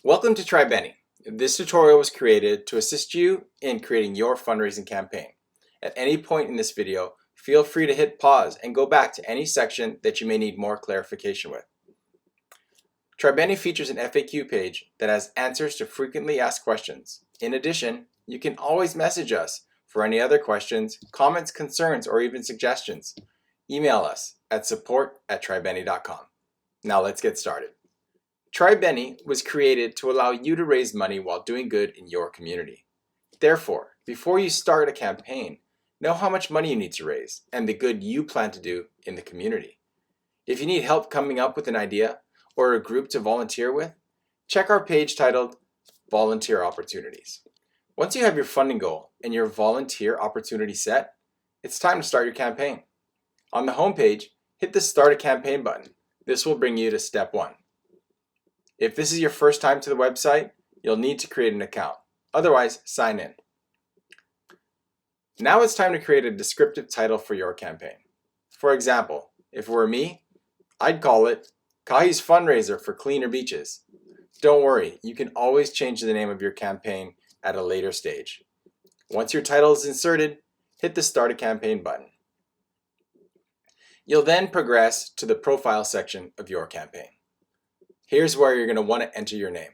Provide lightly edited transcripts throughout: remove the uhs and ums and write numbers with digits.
Welcome to Tribenni. This tutorial was created to assist you in creating your fundraising campaign. At any point in this video, feel free to hit pause and go back to any section that you may need more clarification with. Tribenni features an FAQ page that has answers to frequently asked questions. In addition, you can always message us for any other questions, comments, concerns, or even suggestions. Email us at support@tribenni.com. Now let's get started. Tribenni was created to allow you to raise money while doing good in your community. Therefore, before you start a campaign, know how much money you need to raise and the good you plan to do in the community. If you need help coming up with an idea or a group to volunteer with, check our page titled Volunteer Opportunities. Once you have your funding goal and your volunteer opportunity set, it's time to start your campaign. On the homepage, hit the Start a Campaign button. This will bring you to step 1. If this is your first time to the website, you'll need to create an account. Otherwise, sign in. Now it's time to create a descriptive title for your campaign. For example, if it were me, I'd call it Kahi's Fundraiser for Cleaner Beaches. Don't worry, you can always change the name of your campaign at a later stage. Once your title is inserted, hit the Start a Campaign button. You'll then progress to the profile section of your campaign. Here's where you're going to want to enter your name.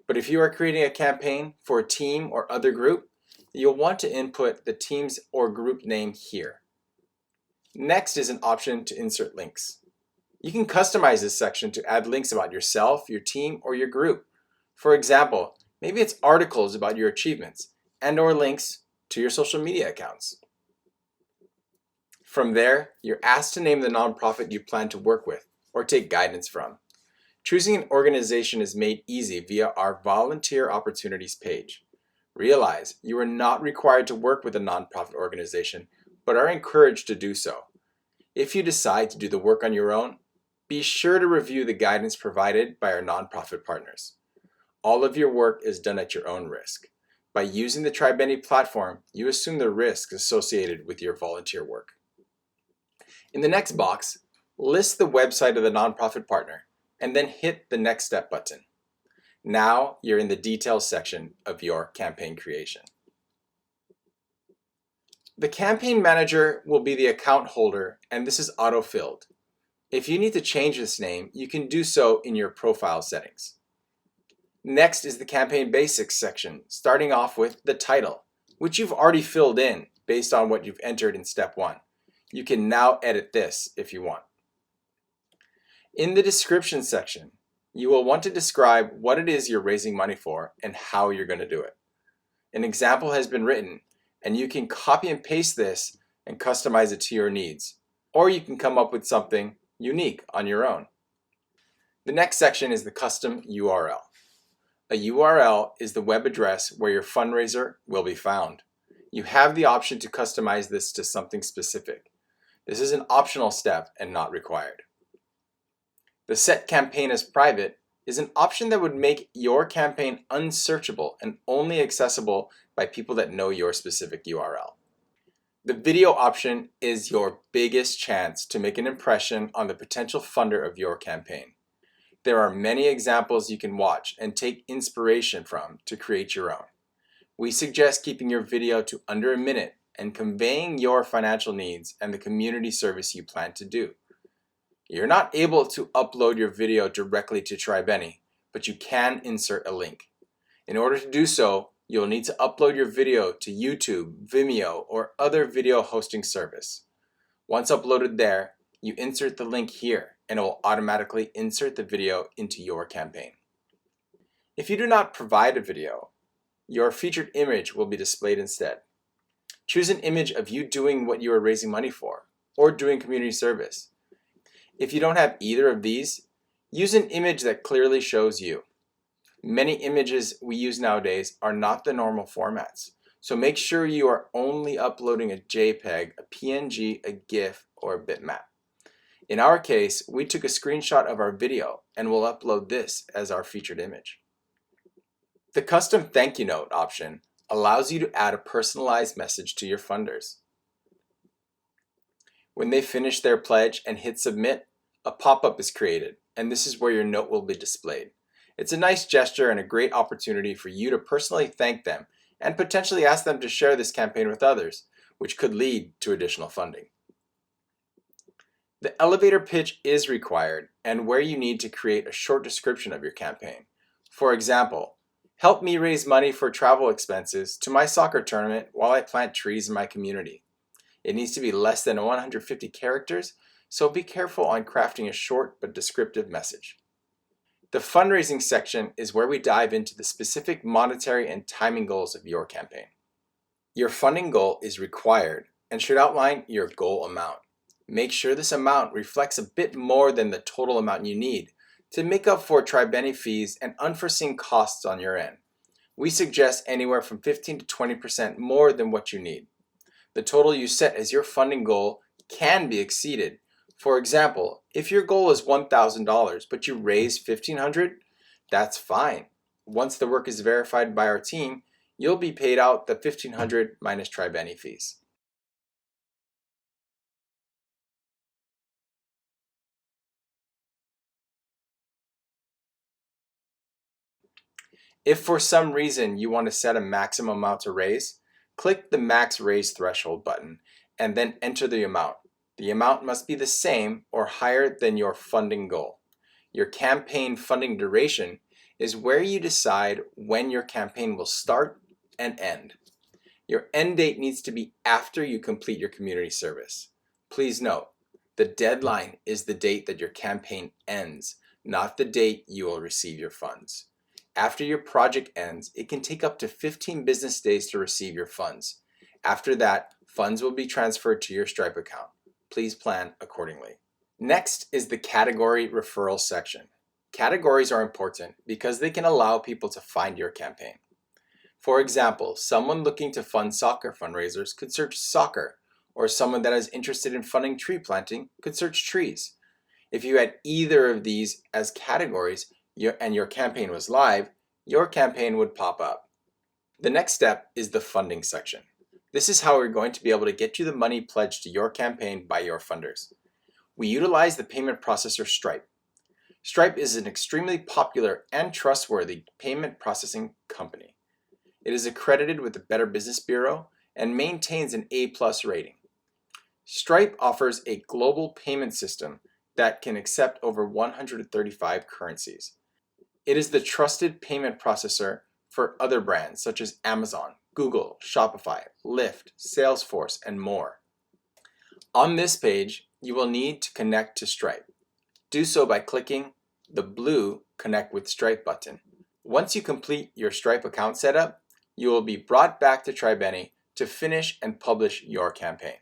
But if you are creating a campaign for a team or other group, you'll want to input the team's or group name here. Next is an option to insert links. You can customize this section to add links about yourself, your team, or your group. For example, maybe it's articles about your achievements and/or links to your social media accounts. From there, you're asked to name the nonprofit you plan to work with or take guidance from. Choosing an organization is made easy via our Volunteer Opportunities page. Realize you are not required to work with a nonprofit organization, but are encouraged to do so. If you decide to do the work on your own, be sure to review the guidance provided by our nonprofit partners. All of your work is done at your own risk. By using the Tribenni platform, you assume the risks associated with your volunteer work. In the next box, list the website of the nonprofit partner, and then hit the Next Step button. Now you're in the details section of your campaign creation. The campaign manager will be the account holder, and this is auto-filled. If you need to change this name, you can do so in your profile settings. Next is the campaign basics section, starting off with the title, which you've already filled in based on what you've entered in step 1. You can now edit this if you want. In the description section, you will want to describe what it is you're raising money for and how you're going to do it. An example has been written, and you can copy and paste this and customize it to your needs, or you can come up with something unique on your own. The next section is the custom URL. A URL is the web address where your fundraiser will be found. You have the option to customize this to something specific. This is an optional step and not required. The Set Campaign as Private is an option that would make your campaign unsearchable and only accessible by people that know your specific URL. The video option is your biggest chance to make an impression on the potential funder of your campaign. There are many examples you can watch and take inspiration from to create your own. We suggest keeping your video to under a minute and conveying your financial needs and the community service you plan to do. You're not able to upload your video directly to Tribenni, but you can insert a link. In order to do so, you'll need to upload your video to YouTube, Vimeo, or other video hosting service. Once uploaded there, you insert the link here, and it will automatically insert the video into your campaign. If you do not provide a video, your featured image will be displayed instead. Choose an image of you doing what you are raising money for, or doing community service. If you don't have either of these, use an image that clearly shows you. Many images we use nowadays are not the normal formats, so make sure you are only uploading a JPEG, a PNG, a GIF, or a bitmap. In our case, we took a screenshot of our video and will upload this as our featured image. The custom thank you note option allows you to add a personalized message to your funders. When they finish their pledge and hit submit, a pop-up is created, and this is where your note will be displayed. It's a nice gesture and a great opportunity for you to personally thank them and potentially ask them to share this campaign with others, which could lead to additional funding. The elevator pitch is required and where you need to create a short description of your campaign. For example, help me raise money for travel expenses to my soccer tournament while I plant trees in my community. It needs to be less than 150 characters, so be careful on crafting a short but descriptive message. The fundraising section is where we dive into the specific monetary and timing goals of your campaign. Your funding goal is required and should outline your goal amount. Make sure this amount reflects a bit more than the total amount you need to make up for Tribenni fees and unforeseen costs on your end. We suggest anywhere from 15 to 20% more than what you need. The total you set as your funding goal can be exceeded. For example, if your goal is $1,000 but you raise $1,500, that's fine. Once the work is verified by our team, you'll be paid out the $1,500 minus Tribenni fees. If for some reason you want to set a maximum amount to raise, click the Max Raise Threshold button and then enter the amount. The amount must be the same or higher than your funding goal. Your campaign funding duration is where you decide when your campaign will start and end. Your end date needs to be after you complete your community service. Please note, the deadline is the date that your campaign ends, not the date you will receive your funds. After your project ends, it can take up to 15 business days to receive your funds. After that, funds will be transferred to your Stripe account. Please plan accordingly. Next is the category referral section. Categories are important because they can allow people to find your campaign. For example, someone looking to fund soccer fundraisers could search soccer, or someone that is interested in funding tree planting could search trees. If you had either of these as categories and your campaign was live, your campaign would pop up. The next step is the funding section. This is how we're going to be able to get you the money pledged to your campaign by your funders. We utilize the payment processor Stripe. Stripe is an extremely popular and trustworthy payment processing company. It is accredited with the Better Business Bureau and maintains an A+ rating. Stripe offers a global payment system that can accept over 135 currencies. It is the trusted payment processor for other brands such as Amazon, Google, Shopify, Lyft, Salesforce, and more. On this page, you will need to connect to Stripe. Do so by clicking the blue Connect with Stripe button. Once you complete your Stripe account setup, you will be brought back to Tribenni to finish and publish your campaign.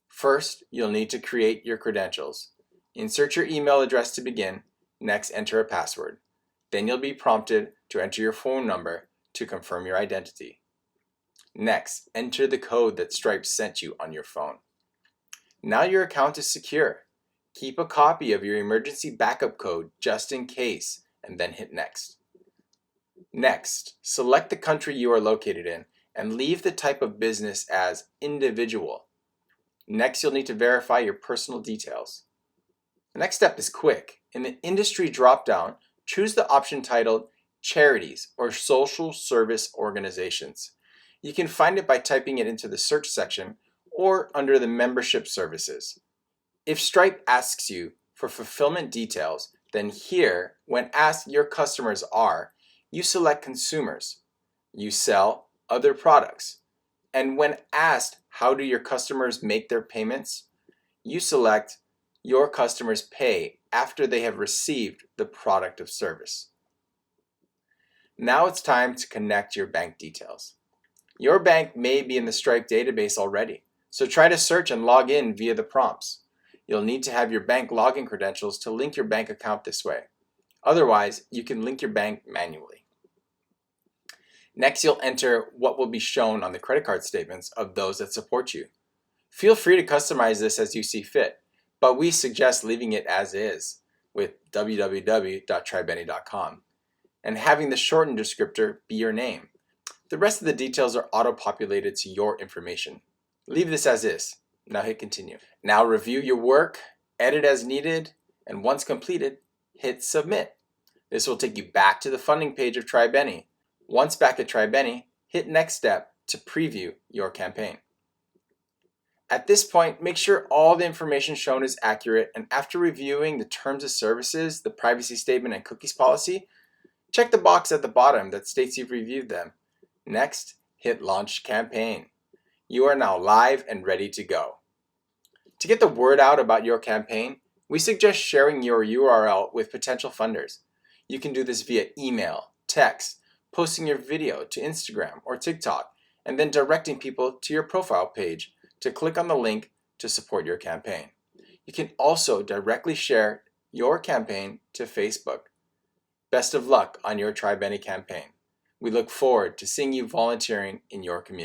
First, you'll need to create your credentials. Insert your email address to begin. Next, enter a password. Then you'll be prompted to enter your phone number to confirm your identity. Next, enter the code that Stripe sent you on your phone. Now your account is secure. Keep a copy of your emergency backup code just in case, and then hit Next. Next, select the country you are located in and leave the type of business as individual. Next, you'll need to verify your personal details. The next step is quick. In the industry dropdown, choose the option titled Charities or Social Service Organizations. You can find it by typing it into the search section or under the membership services. If Stripe asks you for fulfillment details, then here, when asked your customers are, you select consumers. You sell other products. And when asked how do your customers make their payments, you select your customers pay after they have received the product or service. Now it's time to connect your bank details. Your bank may be in the Stripe database already, so try to search and log in via the prompts. You'll need to have your bank login credentials to link your bank account this way. Otherwise, you can link your bank manually. Next, you'll enter what will be shown on the credit card statements of those that support you. Feel free to customize this as you see fit, but we suggest leaving it as is with www.tribenni.com and having the shortened descriptor be your name. The rest of the details are auto-populated to your information. Leave this as is. Now hit continue. Now review your work, edit as needed, and once completed, hit submit. This will take you back to the funding page of Tribenni. Once back at Tribenni, hit Next Step to preview your campaign. At this point, make sure all the information shown is accurate, and after reviewing the terms of services, the privacy statement, and cookies policy, check the box at the bottom that states you've reviewed them. Next, hit Launch Campaign. You are now live and ready to go. To get the word out about your campaign, we suggest sharing your URL with potential funders. You can do this via email, text, posting your video to Instagram or TikTok, and then directing people to your profile page to click on the link to support your campaign. You can also directly share your campaign to Facebook. Best of luck on your Tribenni campaign. We look forward to seeing you volunteering in your community.